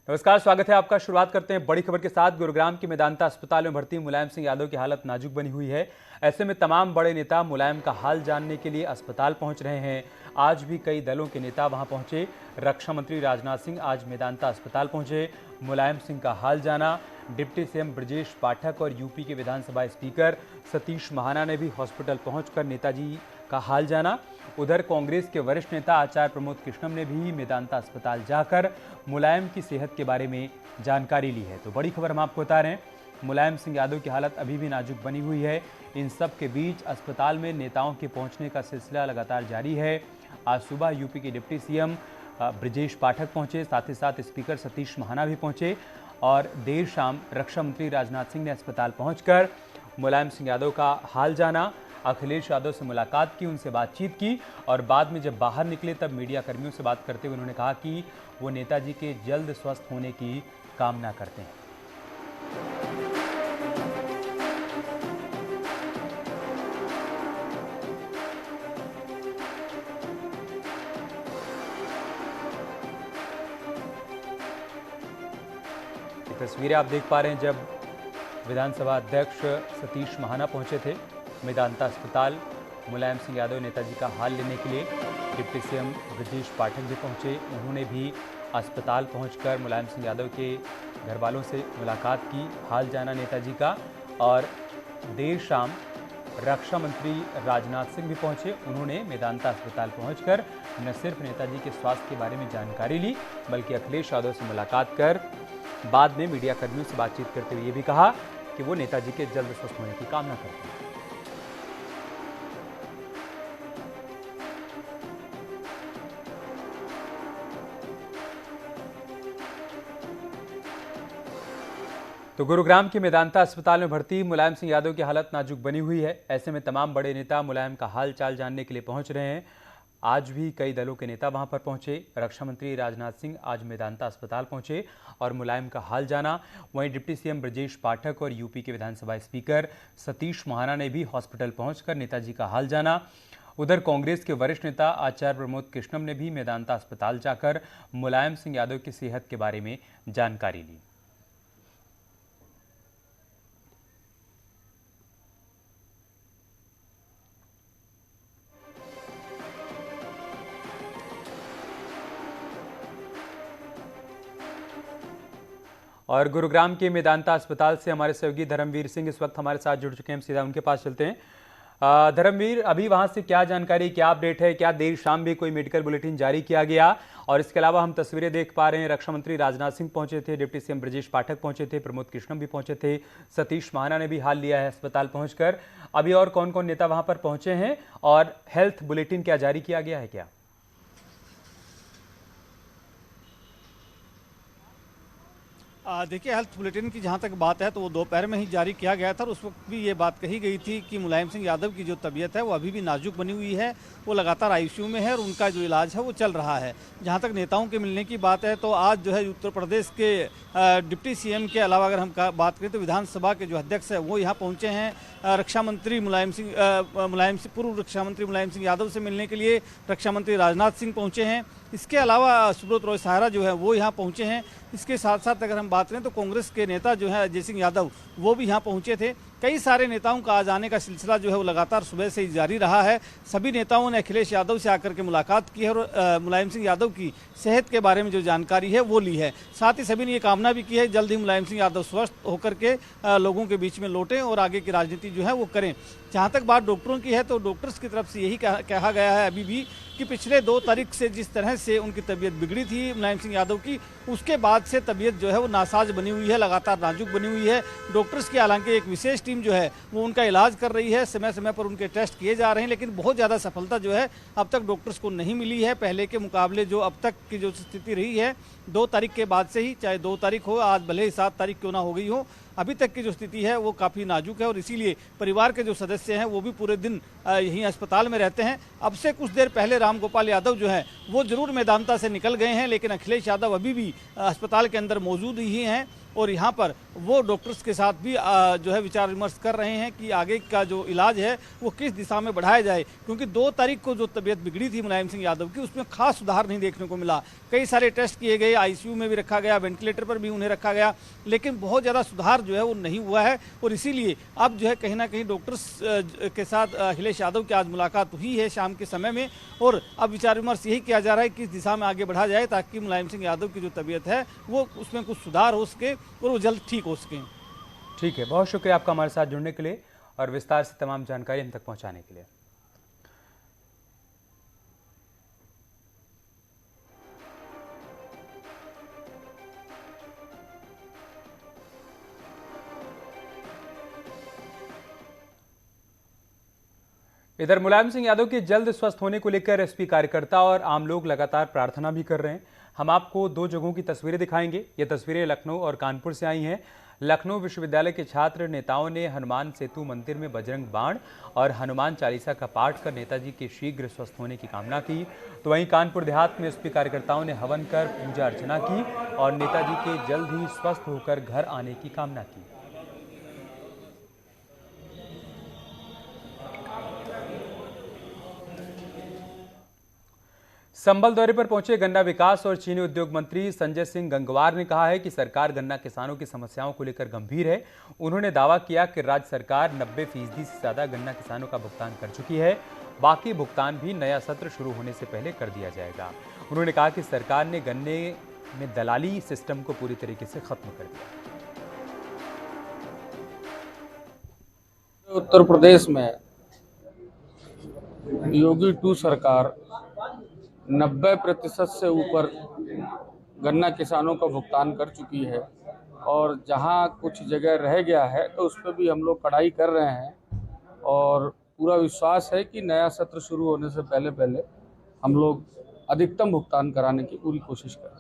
नमस्कार, स्वागत है आपका। शुरुआत करते हैं बड़ी खबर के साथ। गुरुग्राम के मेदांता अस्पताल में भर्ती मुलायम सिंह यादव की हालत नाजुक बनी हुई है। ऐसे में तमाम बड़े नेता मुलायम का हाल जानने के लिए अस्पताल पहुंच रहे हैं। आज भी कई दलों के नेता वहां पहुंचे। रक्षा मंत्री राजनाथ सिंह आज मेदांता अस्पताल पहुंचे, मुलायम सिंह का हाल जाना। डिप्टी सीएम ब्रजेश पाठक और यूपी के विधानसभा स्पीकर सतीश महाना ने भी हॉस्पिटल पहुंचकर नेताजी का हाल जाना। उधर कांग्रेस के वरिष्ठ नेता आचार्य प्रमोद कृष्णम ने भी मेदांता अस्पताल जाकर मुलायम की सेहत के बारे में जानकारी ली है। तो बड़ी खबर हम आपको बता रहे हैं, मुलायम सिंह यादव की हालत अभी भी नाजुक बनी हुई है। इन सब के बीच अस्पताल में नेताओं के पहुंचने का सिलसिला लगातार जारी है। आज सुबह यूपी के डिप्टी सीएम ब्रजेश पाठक पहुंचे, साथ ही साथ स्पीकर सतीश महाना भी पहुंचे और देर शाम रक्षा मंत्री राजनाथ सिंह ने अस्पताल पहुंचकर मुलायम सिंह यादव का हाल जाना। अखिलेश यादव से मुलाकात की, उनसे बातचीत की और बाद में जब बाहर निकले तब मीडिया कर्मियों से बात करते हुए उन्होंने कहा कि वो नेताजी के जल्द स्वस्थ होने की कामना करते हैं। ये तस्वीरें आप देख पा रहे हैं जब विधानसभा अध्यक्ष सतीश महाना पहुंचे थे मेदांता अस्पताल मुलायम सिंह यादव नेताजी का हाल लेने के लिए। डिप्टी सीएम ब्रजेश पाठक भी पहुंचे, उन्होंने भी अस्पताल पहुंचकर मुलायम सिंह यादव के घर वालों से मुलाकात की, हाल जाना नेताजी का। और देर शाम रक्षा मंत्री राजनाथ सिंह भी पहुंचे, उन्होंने मेदांता अस्पताल पहुंचकर न सिर्फ नेताजी के स्वास्थ्य के बारे में जानकारी ली बल्कि अखिलेश यादव से मुलाकात कर बाद में मीडिया कर्मियों से बातचीत करते हुए ये भी कहा कि वो नेताजी के जल्द स्वस्थ होने की कामना करते हैं। तो गुरुग्राम के मेदांता अस्पताल में भर्ती मुलायम सिंह यादव की हालत नाजुक बनी हुई है। ऐसे में तमाम बड़े नेता मुलायम का हाल चाल जानने के लिए पहुंच रहे हैं। आज भी कई दलों के नेता वहां पर पहुंचे। रक्षा मंत्री राजनाथ सिंह आज मेदांता अस्पताल पहुंचे और मुलायम का हाल जाना। वहीं डिप्टी सीएम ब्रजेश पाठक और यूपी के विधानसभा स्पीकर सतीश महाना ने भी हॉस्पिटल पहुंचकर नेताजी का हाल जाना। उधर कांग्रेस के वरिष्ठ नेता आचार्य प्रमोद कृष्णम ने भी मेदांता अस्पताल जाकर मुलायम सिंह यादव की सेहत के बारे में जानकारी ली। और गुरुग्राम के मेदांता अस्पताल से हमारे सहयोगी धर्मवीर सिंह इस वक्त हमारे साथ जुड़ चुके हैं। हम सीधा उनके पास चलते हैं। धर्मवीर, अभी वहां से क्या जानकारी, क्या अपडेट है? क्या देर शाम भी कोई मेडिकल बुलेटिन जारी किया गया? और इसके अलावा हम तस्वीरें देख पा रहे हैं, रक्षा मंत्री राजनाथ सिंह पहुंचे थे, डिप्टी सीएम ब्रजेश पाठक पहुंचे थे, प्रमोद कृष्णम भी पहुंचे थे, सतीश महाना ने भी हाल लिया है अस्पताल पहुंचकर। अभी और कौन कौन नेता वहां पर पहुंचे हैं और हेल्थ बुलेटिन क्या जारी किया गया है क्या? देखिए, हेल्थ बुलेटिन की जहाँ तक बात है तो वो दोपहर में ही जारी किया गया था और उस वक्त भी ये बात कही गई थी कि मुलायम सिंह यादव की जो तबीयत है वो अभी भी नाजुक बनी हुई है, वो लगातार आईसीयू में है और उनका जो इलाज है वो चल रहा है। जहाँ तक नेताओं के मिलने की बात है तो आज जो है उत्तर प्रदेश के डिप्टी सीएम के अलावा अगर हम बात करें तो विधानसभा के जो अध्यक्ष है वो यहाँ पहुँचे हैं। रक्षा मंत्री पूर्व रक्षा मंत्री मुलायम सिंह यादव से मिलने के लिए रक्षा मंत्री राजनाथ सिंह पहुँचे हैं। इसके अलावा सुब्रत रॉय सहारा जो है वो यहाँ पहुँचे हैं। इसके साथ साथ अगर हम बात करें तो कांग्रेस के नेता जो है अजय सिंह यादव वो भी यहाँ पहुँचे थे। कई सारे नेताओं का आज आने का सिलसिला जो है वो लगातार सुबह से ही जारी रहा है। सभी नेताओं ने अखिलेश यादव से आकर के मुलाकात की है और मुलायम सिंह यादव की सेहत के बारे में जो जानकारी है वो ली है। साथ ही सभी ने ये कामना भी की है जल्द ही मुलायम सिंह यादव स्वस्थ होकर के लोगों के बीच में लौटें और आगे की राजनीति जो है वो करें। जहाँ तक बात डॉक्टरों की है तो डॉक्टर्स की तरफ से यही कहा गया है अभी भी कि पिछले 2 तारीख से जिस तरह से उनकी तबीयत बिगड़ी थी मुलायम सिंह यादव की, उसके बाद से तबीयत जो है वो नासाज बनी हुई है, लगातार नाजुक बनी हुई है। डॉक्टर्स की हालांकि एक विशेष टीम जो है वो उनका इलाज कर रही है, समय समय पर उनके टेस्ट किए जा रहे हैं, लेकिन बहुत ज़्यादा सफलता जो है अब तक डॉक्टर्स को नहीं मिली है। पहले के मुकाबले जो अब तक की जो स्थिति रही है 2 तारीख के बाद से ही, चाहे 2 तारीख हो, आज भले ही 7 तारीख क्यों ना हो गई हो, अभी तक की जो स्थिति है वो काफ़ी नाजुक है और इसीलिए परिवार के जो सदस्य हैं वो भी पूरे दिन यहीं अस्पताल में रहते हैं। अब से कुछ देर पहले रामगोपाल यादव जो है वो जरूर मेदांता से निकल गए हैं, लेकिन अखिलेश यादव अभी भी अस्पताल के अंदर मौजूद ही हैं और यहाँ पर वो डॉक्टर्स के साथ भी जो है विचार विमर्श कर रहे हैं कि आगे का जो इलाज है वो किस दिशा में बढ़ाया जाए, क्योंकि 2 तारीख को जो तबीयत बिगड़ी थी मुलायम सिंह यादव की उसमें खास सुधार नहीं देखने को मिला। कई सारे टेस्ट किए गए, आईसीयू में भी रखा गया, वेंटिलेटर पर भी उन्हें रखा गया, लेकिन बहुत ज़्यादा सुधार जो है वो नहीं हुआ है। और इसीलिए अब जो है कहीं ना कहीं डॉक्टर्स के साथ अखिलेश यादव की आज मुलाकात हुई है शाम के समय में, और अब विचार विमर्श यही किया जा रहा है कि किस दिशा में आगे बढ़ा जाए ताकि मुलायम सिंह यादव की जो तबीयत है वो उसमें कुछ सुधार हो सके और वो जल्द ठीक हो सके। ठीक है, बहुत शुक्रिया आपका हमारे साथ जुड़ने के लिए और विस्तार से तमाम जानकारी हम तक पहुंचाने के लिए। इधर मुलायम सिंह यादव के जल्द स्वस्थ होने को लेकर एसपी कार्यकर्ता और आम लोग लगातार प्रार्थना भी कर रहे हैं। हम आपको 2 जगहों की तस्वीरें दिखाएंगे। ये तस्वीरें लखनऊ और कानपुर से आई हैं। लखनऊ विश्वविद्यालय के छात्र नेताओं ने हनुमान सेतु मंदिर में बजरंग बाण और हनुमान चालीसा का पाठ कर नेताजी के शीघ्र स्वस्थ होने की कामना की। तो वहीं कानपुर देहात में एसपी कार्यकर्ताओं ने हवन कर पूजा अर्चना की और नेताजी के जल्द ही स्वस्थ होकर घर आने की कामना की। संभल दौरे पर पहुंचे गन्ना विकास और चीनी उद्योग मंत्री संजय सिंह गंगवार ने कहा है कि सरकार गन्ना किसानों की समस्याओं को लेकर गंभीर है। उन्होंने दावा किया कि राज्य सरकार 90% से ज्यादा गन्ना किसानों का भुगतान कर चुकी है। बाकी भुगतान भी नया सत्र शुरू होने से पहले कर दिया जाएगा। उन्होंने कहा कि सरकार ने गन्ने में दलाली सिस्टम को पूरी तरीके से खत्म कर दिया। उत्तर प्रदेश में योगी 2 सरकार 90% से ऊपर गन्ना किसानों का भुगतान कर चुकी है और जहां कुछ जगह रह गया है तो उस पर भी हम लोग कड़ाई कर रहे हैं और पूरा विश्वास है कि नया सत्र शुरू होने से पहले हम लोग अधिकतम भुगतान कराने की पूरी कोशिश कर रहे हैं।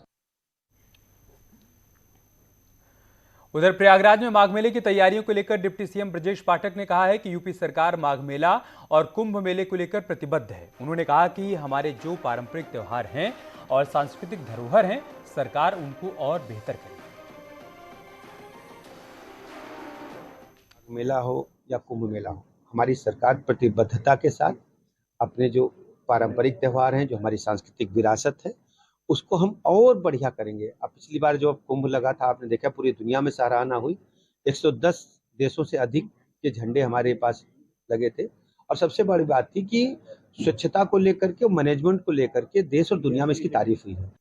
उधर प्रयागराज में माघ मेले की तैयारियों को लेकर डिप्टी सीएम ब्रजेश पाठक ने कहा है कि यूपी सरकार माघ मेला और कुंभ मेले को लेकर प्रतिबद्ध है। उन्होंने कहा कि हमारे जो पारंपरिक त्योहार हैं और सांस्कृतिक धरोहर हैं, सरकार उनको और बेहतर करेगी। मेला हो या कुंभ मेला हो, हमारी सरकार प्रतिबद्धता के साथ अपने जो पारंपरिक त्योहार हैं, जो हमारी सांस्कृतिक विरासत है, उसको हम और बढ़िया करेंगे। अब पिछली बार जो कुंभ लगा था, आपने देखा पूरी दुनिया में सराहना हुई। 110 देशों से अधिक के झंडे हमारे पास लगे थे और सबसे बड़ी बात थी कि स्वच्छता को लेकर के, मैनेजमेंट को लेकर के देश और दुनिया में इसकी तारीफ हुई है।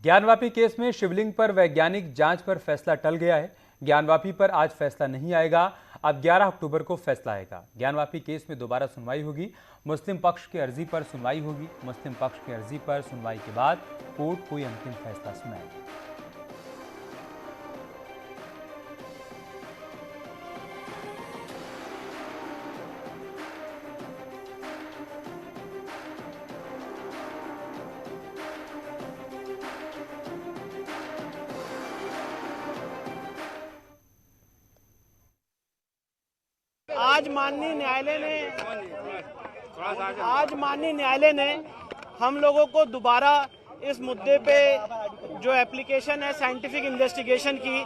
ज्ञानवापी केस में शिवलिंग पर वैज्ञानिक जांच पर फैसला टल गया है। ज्ञानवापी पर आज फैसला नहीं आएगा। अब 11 अक्टूबर को फैसला आएगा। ज्ञानवापी केस में दोबारा सुनवाई होगी। मुस्लिम पक्ष की अर्जी पर सुनवाई होगी। मुस्लिम पक्ष की अर्जी पर सुनवाई के बाद कोर्ट कोई अंतिम फैसला सुनाएगी। आज माननीय न्यायालय ने हम लोगों को दोबारा इस मुद्दे पे जो एप्लीकेशन है साइंटिफिक इन्वेस्टिगेशन की,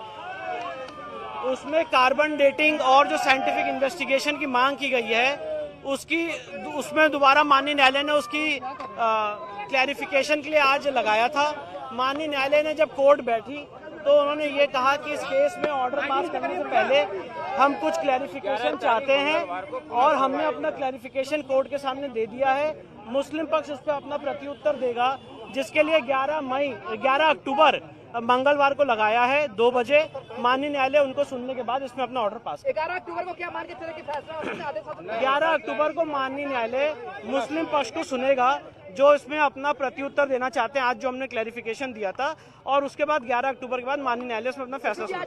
उसमें कार्बन डेटिंग और जो साइंटिफिक इन्वेस्टिगेशन की मांग की गई है उसमें दोबारा माननीय न्यायालय ने उसकी क्लैरिफिकेशन के लिए आज लगाया था। माननीय न्यायालय ने जब कोर्ट बैठी तो उन्होंने ये कहा कि इस केस में ऑर्डर पास करने से पहले हम कुछ क्लैरिफिकेशन चाहते हैं और हमने अपना क्लैरिफिकेशन कोर्ट के सामने दे दिया है। मुस्लिम पक्ष इस पर अपना प्रत्युत्तर देगा, जिसके लिए 11 अक्टूबर मंगलवार को लगाया है 2 बजे। माननीय न्यायालय उनको सुनने के बाद इसमें अपना ऑर्डर पास। 11 अक्टूबर को क्या मान के चले कि फैसला 11 अक्टूबर को माननीय न्यायालय मुस्लिम पक्ष को सुनेगा जो इसमें अपना प्रत्युत्तर देना चाहते हैं, आज जो हमने क्लैरिफिकेशन दिया था, और उसके बाद 11 अक्टूबर के बाद माननीय न्यायालय इसमें अपना फैसला सुनेगा।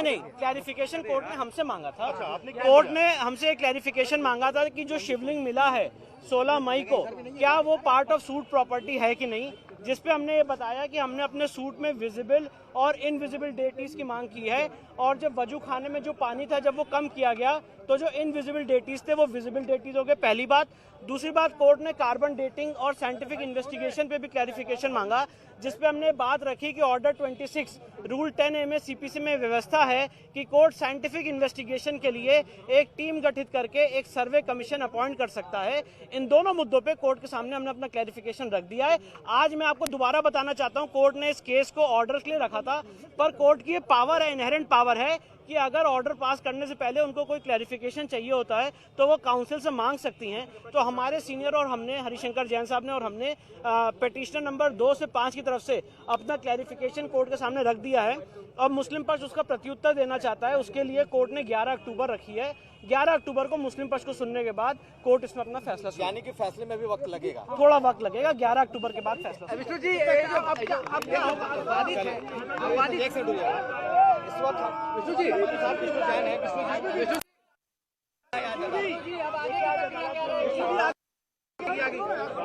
नहीं, क्लैरिफिकेशन कोर्ट ने हमसे मांगा था। कोर्ट ने हमसे एक क्लैरिफिकेशन मांगा था कि जो शिवलिंग मिला है 16 मई को, क्या वो पार्ट ऑफ सूट प्रॉपर्टी है कि नहीं, जिस पे हमने ये बताया कि हमने अपने सूट में विजिबल और इनविजिबल डेटीज की मांग की है। और जब वजू खाने में जो पानी था जब वो कम किया गया तो जो इनविजिबल डेटीज थे वो विजिबल डेटीज हो गए, पहली बात। दूसरी बात, कोर्ट ने कार्बन डेटिंग और साइंटिफिक इन्वेस्टिगेशन पे भी क्लैरिफिकेशन मांगा, जिसपे हमने बात रखी कि ऑर्डर 26 रूल 10A में सीपीसी में व्यवस्था है कि कोर्ट साइंटिफिक इन्वेस्टिगेशन के लिए एक टीम गठित करके एक सर्वे कमीशन अपॉइंट कर सकता है। इन दोनों मुद्दों पे कोर्ट के सामने हमने अपना क्लैरिफिकेशन रख दिया है। आज मैं आपको दोबारा बताना चाहता हूं, कोर्ट ने इस केस को ऑर्डर के लिए रखा था, पर कोर्ट की ये पावर है, इनहेरेंट पावर है कि अगर ऑर्डर पास करने से पहले उनको कोई क्लैरिफिकेशन चाहिए होता है तो वो काउंसिल से मांग सकती हैं। तो हमारे सीनियर और हमने, हरिशंकर जैन साहब ने और हमने पिटिशनर नंबर 2 से 5 की तरफ से अपना क्लैरिफिकेशन कोर्ट के सामने रख दिया है। और मुस्लिम पक्ष उसका प्रत्युत्तर देना चाहता है, उसके लिए कोर्ट ने 11 अक्टूबर रखी है। 11 अक्टूबर को मुस्लिम पक्ष को सुनने के बाद कोर्ट इसमें अपना फैसला सुनाएगा। यानी कि फैसले में भी वक्त लगेगा, थोड़ा वक्त लगेगा, 11 अक्टूबर के बाद फैसला। विष्णु जी, अब क्या होगा? विवादित है, इस वक्त विष्णु जी, विष्णु जैन है, विष्णु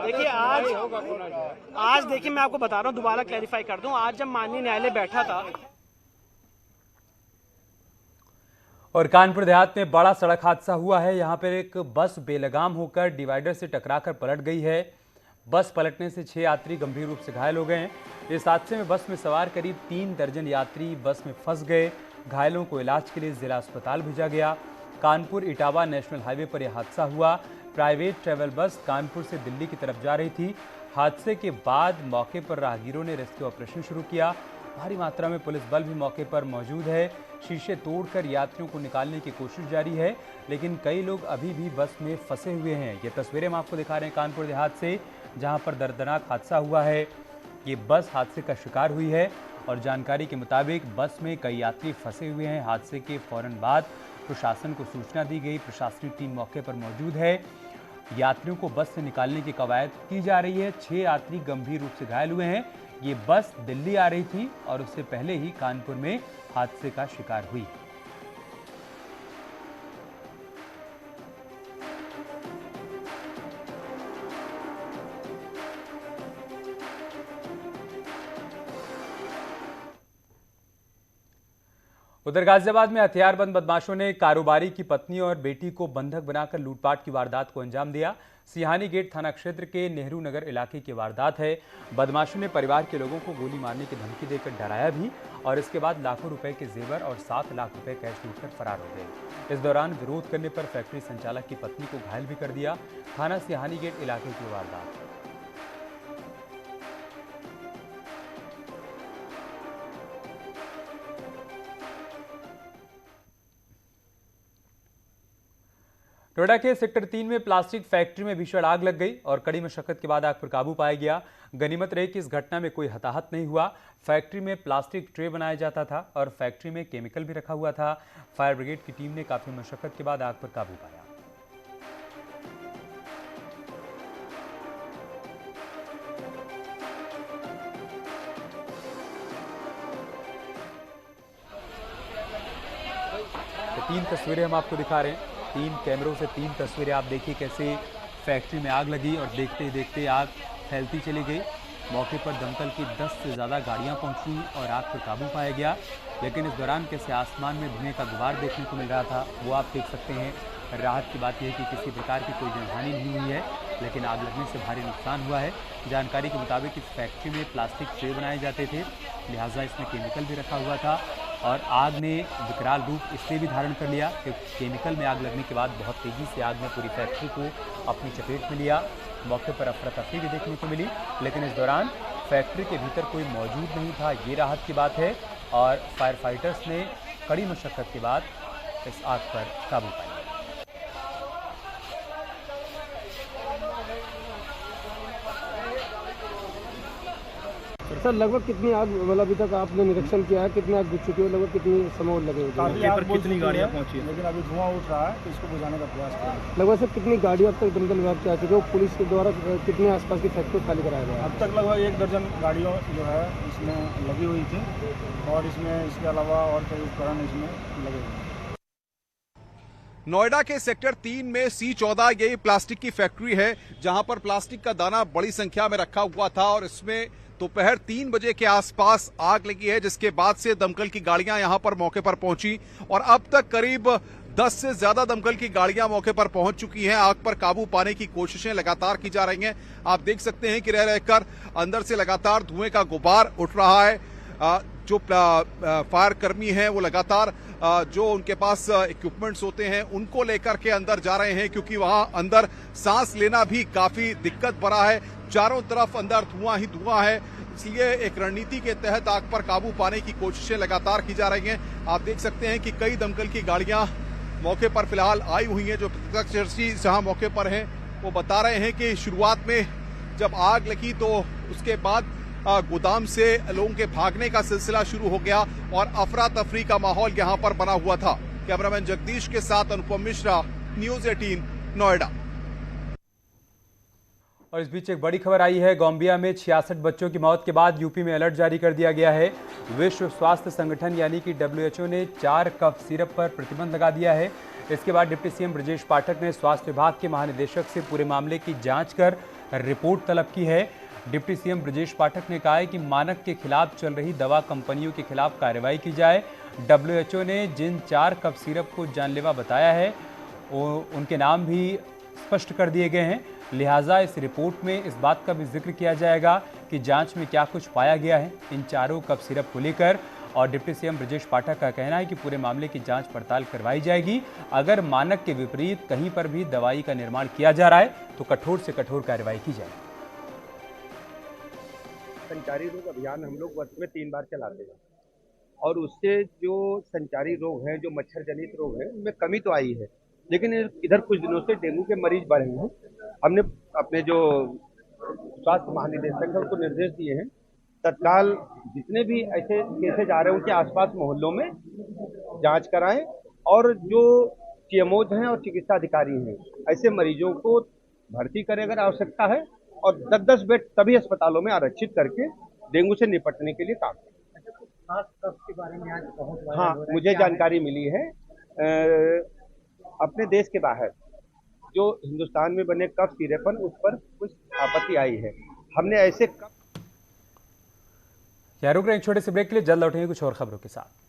देखिए आज देखिए मैं आपको बता रहा हूँ, दोबारा क्लैरिफाई कर दूं, आज जब माननीय न्यायालय बैठा था और कानपुर देहात में बड़ा सड़क हादसा हुआ है। यहां पर एक बस बेलगाम होकर डिवाइडर से टकराकर पलट गई है। बस पलटने से 6 यात्री गंभीर रूप से घायल हो गए हैं। इस हादसे में बस में सवार करीब 3 दर्जन यात्री बस में फंस गए। घायलों को इलाज के लिए जिला अस्पताल भेजा गया। कानपुर इटावा नेशनल हाईवे पर यह हादसा हुआ। प्राइवेट ट्रैवल बस कानपुर से दिल्ली की तरफ जा रही थी। हादसे के बाद मौके पर राहगीरों ने रेस्क्यू ऑपरेशन शुरू किया। भारी मात्रा में पुलिस बल भी मौके पर मौजूद है। शीशे तोड़कर यात्रियों को निकालने की कोशिश जारी है, लेकिन कई लोग अभी भी बस में फंसे हुए हैं। ये तस्वीरें हम आपको दिखा रहे हैं कानपुर देहात से, जहां पर दर्दनाक हादसा हुआ है। ये बस हादसे का शिकार हुई है और जानकारी के मुताबिक बस में कई यात्री फंसे हुए हैं। हादसे के फौरन बाद प्रशासन को सूचना दी गई। प्रशासनिक टीम मौके पर मौजूद है। यात्रियों को बस से निकालने की कवायद की जा रही है। 6 यात्री गंभीर रूप से घायल हुए हैं। ये बस दिल्ली आ रही थी और उससे पहले ही कानपुर में हादसे का शिकार हुई। उधर गाजियाबाद में हथियारबंद बदमाशों ने कारोबारी की पत्नी और बेटी को बंधक बनाकर लूटपाट की वारदात को अंजाम दिया। सिहानी गेट थाना क्षेत्र के नेहरू नगर इलाके की वारदात है। बदमाशों ने परिवार के लोगों को गोली मारने की धमकी देकर डराया भी और इसके बाद लाखों रुपए के जेवर और 7 लाख रुपए कैश लूटकर फरार हो गए। इस दौरान विरोध करने पर फैक्ट्री संचालक की पत्नी को घायल भी कर दिया। थाना सिहानी गेट इलाके की वारदात। नोएडा के सेक्टर 3 में प्लास्टिक फैक्ट्री में भीषण आग लग गई और कड़ी मशक्कत के बाद आग पर काबू पाया गया। गनीमत रही कि इस घटना में कोई हताहत नहीं हुआ। फैक्ट्री में प्लास्टिक ट्रे बनाया जाता था और फैक्ट्री में केमिकल भी रखा हुआ था। फायर ब्रिगेड की टीम ने काफी मशक्कत के बाद आग पर काबू पाया। तो 3 तस्वीरें हम आपको दिखा रहे हैं। 3 कैमरों से 3 तस्वीरें आप देखिए कैसे फैक्ट्री में आग लगी और देखते ही देखते आग फैलती चली गई। मौके पर दमकल की 10 से ज़्यादा गाड़ियां पहुंची और आग पर काबू पाया गया, लेकिन इस दौरान कैसे आसमान में धुएं का गुबार देखने को मिल रहा था वो आप देख सकते हैं। राहत की बात यह है कि किसी प्रकार की कोई जनहानि नहीं हुई है, लेकिन आग लगने से भारी नुकसान हुआ है। जानकारी के मुताबिक इस फैक्ट्री में प्लास्टिक ट्रे बनाए जाते थे, लिहाजा इसमें केमिकल भी रखा हुआ था और आग ने विकराल रूप इसलिए भी धारण कर लिया कि केमिकल में आग लगने के बाद बहुत तेज़ी से आग ने पूरी फैक्ट्री को अपनी चपेट में लिया। मौके पर अफरा तफरी भी देखने को मिली, लेकिन इस दौरान फैक्ट्री के भीतर कोई मौजूद नहीं था, ये राहत की बात है। और फायर फाइटर्स ने कड़ी मशक्कत के बाद इस आग पर काबू पाया। सर लगभग कितनी आग, मतलब अभी तक आपने निरीक्षण किया है, कितनी आग बुझ चुकी है, लगभग कितनी समय लगेगी? काफी आग कितनी गाड़ियाँ पहुँची है, लेकिन अभी धुआं उठ रहा है तो इसको बुझाने का प्रयास कर रहे हैं। लगभग सर कितनी गाड़ियाँ अब तक दमकल विभाग की आ चुकी है? पुलिस के द्वारा कितने आसपास की फैक्ट्री खाली कराया गया? अब तक लगभग 1 दर्जन गाड़ियों जो है इसमें लगी हुई थी और इसमें इसके अलावा और कई उपकरण इसमें लगे हुए हैं। नोएडा के सेक्टर 3 में C14 ये प्लास्टिक की फैक्ट्री है जहां पर प्लास्टिक का दाना बड़ी संख्या में रखा हुआ था और इसमें दोपहर 3 बजे के आसपास आग लगी है, जिसके बाद से दमकल की गाड़ियां यहां पर मौके पर पहुंची और अब तक करीब 10 से ज्यादा दमकल की गाड़ियां मौके पर पहुंच चुकी हैं। आग पर काबू पाने की कोशिशें लगातार की जा रही हैं। आप देख सकते हैं कि रह रहकर अंदर से लगातार धुएं का गुबार उठ रहा है। जो फायर कर्मी हैं वो लगातार जो उनके पास इक्विपमेंट्स होते हैं उनको लेकर के अंदर जा रहे हैं, क्योंकि वहां अंदर सांस लेना भी काफी दिक्कत भरा है। चारों तरफ अंदर धुआं ही धुआं है, इसलिए एक रणनीति के तहत आग पर काबू पाने की कोशिशें लगातार की जा रही हैं। आप देख सकते हैं कि कई दमकल की गाड़ियां मौके पर फिलहाल आई हुई हैं। जो प्रत्यक्षदर्शी जहां मौके पर हैं वो बता रहे हैं कि शुरुआत में जब आग लगी तो उसके बाद गोदाम से लोगों के भागने का सिलसिला शुरू हो गया और अफरा तफरी का माहौल यहां पर बना हुआ था। कैमरामैन जगदीश के साथ अनुपम मिश्रा, न्यूज़ 18 नोएडा। और इस बीच एक बड़ी खबर आई है। गोंबिया में 66 बच्चों की मौत के बाद यूपी में अलर्ट जारी कर दिया गया है। विश्व स्वास्थ्य संगठन यानी कि WHO ने 4 कफ सिरप पर प्रतिबंध लगा दिया है। इसके बाद डिप्टी सीएम ब्रजेश पाठक ने स्वास्थ्य विभाग के महानिदेशक से पूरे मामले की जांच कर रिपोर्ट तलब की है। डिप्टी सीएम ब्रजेश पाठक ने कहा है कि मानक के खिलाफ चल रही दवा कंपनियों के खिलाफ कार्रवाई की जाए। WHO ने जिन 4 कफ सिरप को जानलेवा बताया है उनके नाम भी स्पष्ट कर दिए गए हैं। लिहाजा इस रिपोर्ट में इस बात का भी जिक्र किया जाएगा कि जांच में क्या कुछ पाया गया है इन चारों कफ सिरप को लेकर। और डिप्टी सीएम ब्रजेश पाठक का कहना है कि पूरे मामले की जांच पड़ताल करवाई जाएगी। अगर मानक के विपरीत कहीं पर भी दवाई का निर्माण किया जा रहा है तो कठोर से कठोर कार्रवाई की जाएगी। संचारी रोग अभियान हम लोग वर्ष में 3 बार चलाते हैं और उससे जो संचारी रोग हैं, जो मच्छर जनित रोग हैं, उनमें कमी तो आई है, लेकिन इधर कुछ दिनों से डेंगू के मरीज बढ़े हैं। हमने अपने जो स्वास्थ्य महानिदेशक है उनको निर्देश दिए हैं तत्काल जितने भी ऐसे केसेज आ रहे हैं उनके आसपास मोहल्लों में जांच कराएं और जो सीएमओज हैं और चिकित्सा अधिकारी हैं ऐसे मरीजों को भर्ती करें अगर आवश्यकता है और 10-10 बेड सभी अस्पतालों में आरक्षित करके डेंगू से निपटने के लिए काम करें। हाँ, मुझे जानकारी मिली है अपने देश के बाहर जो हिंदुस्तान में बने कफ सिरप उस पर कुछ आपत्ति आई है। हमने ऐसे रुक रहे हैं छोटे से ब्रेक के लिए, जल्द लौटेंगे कुछ और खबरों के साथ।